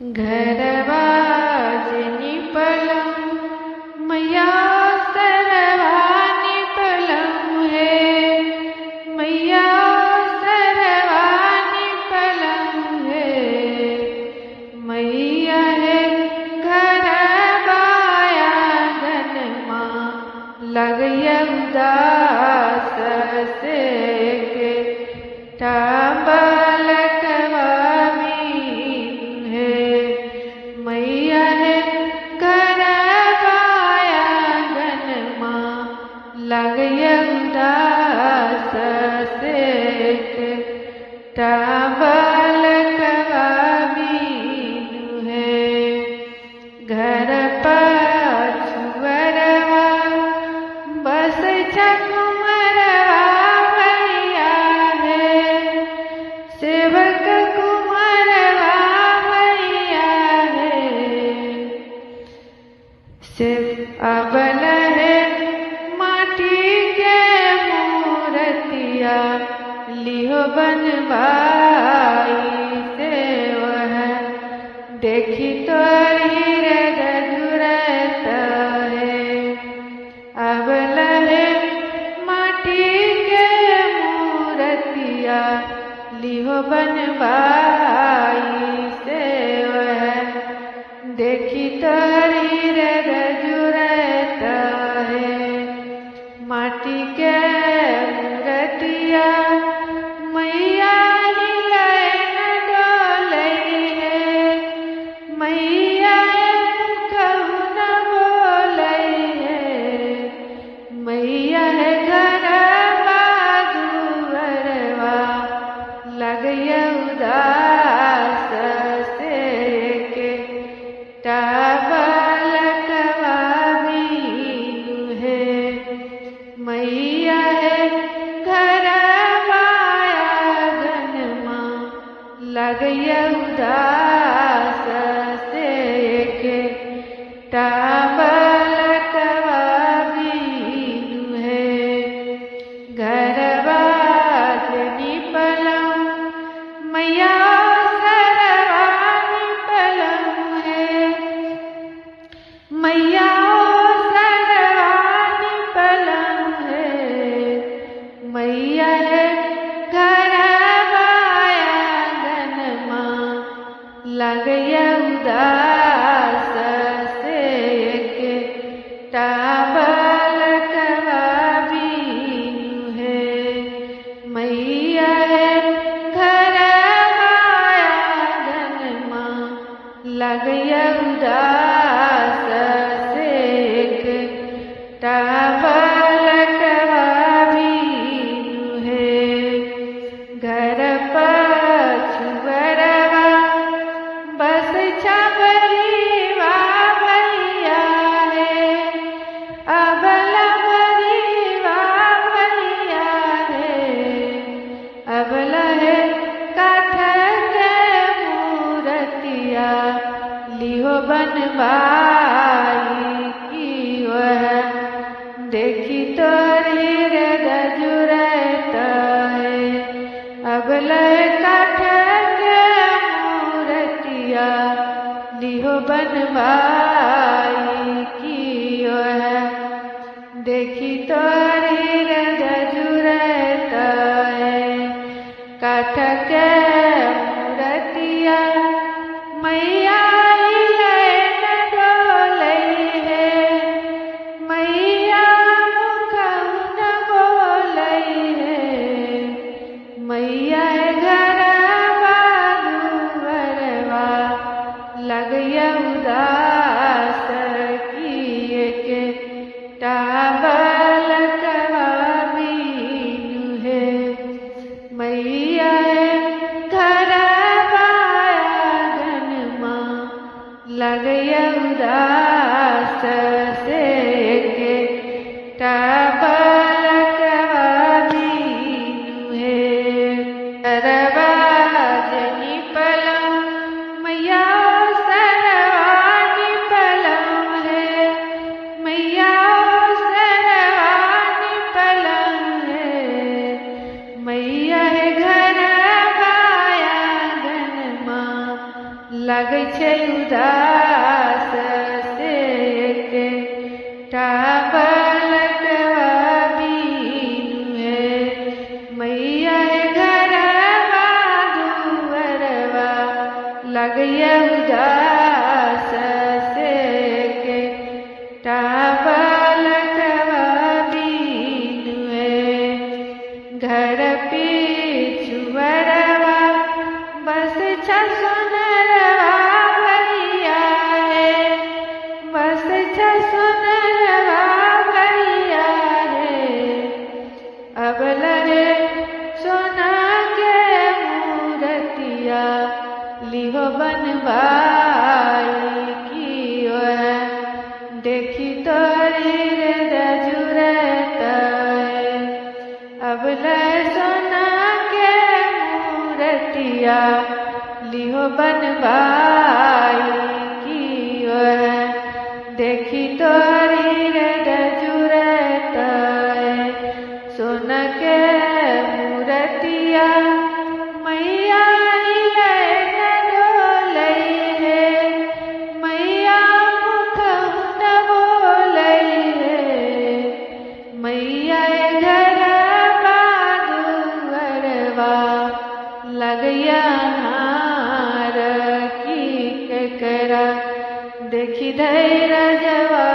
घरवाजनी पलम मैया सरवानी पलम है। मैया सरवानी पलम है। मैया है घर बाया गनमा लगया उदास से के टाबल उदास से टाबल कवामीनु है। घर पछुअरवा बस कुमरवा भैया है। सेवक कुमरवा भैया है। शिव अबल है लिहो बनवाई से वह देखी तो हृदय जुड़त है। अब लहे माटी के मूर्तिया लिहो बनवाई से वह देखी तो हृदय जुड़त है। माटी के मैया हिलैन डोलई है। मैया कहू न बोलई है। मैया है घर दुअरवा लगया उदास से के टाबल कवामीनु है। मैया है घर लगया उदास से के टाबल कवामीनु है। घरवाजनी पलम मैया सरवानी पलम है। मैया सरवानी पलम है। मैया है लगया उदास से के टाबल कवामीनु है। मैया है घर आंगनमा लगया उदास से के टाबल कवामीनु है। घर पछुअरवा बस बरीवा भैया है। अबला बरीवा भैया है। अबला है काठ के मूर्तिया लिहो बनवाई की वह देखी तो हृदय जुड़त है। अबला काठ लिहो बनवाई की है। देखी तो हृदय जुड़त है। काठ के मूर्तिया मैया हिलैन डोलई है। मैया कहू न बोलई है। मैया है घर लगया उदास किए के टाबल कवामीनु है। मैया है घर आंगनमा लगया उदास से के टाबल कवामीनु है। घरवाजनी पलम मैया लगै छै उदास से के टाबलकवा बीनुए मैया घरवा दुअरवा लगैया उदास से के टाबलकवा बीनुए घर पिछुअरवा बस सोनरवा भैया है बस सोनरवा भैया है अब लगे सोना के मूर्तिया लिहो बनवाई कियो है देखी तोरी रे जुरत अब ले सोना के मूर्तिया लिहो बनवाई कियो है देखी तोरी रे जुरत सोना के मूर्तिया मैया हिले न डोलै है मैया मुख न बोलै है मैया घरवा दुअरवा लगैया हार की ककरा देखी धैर्य जवा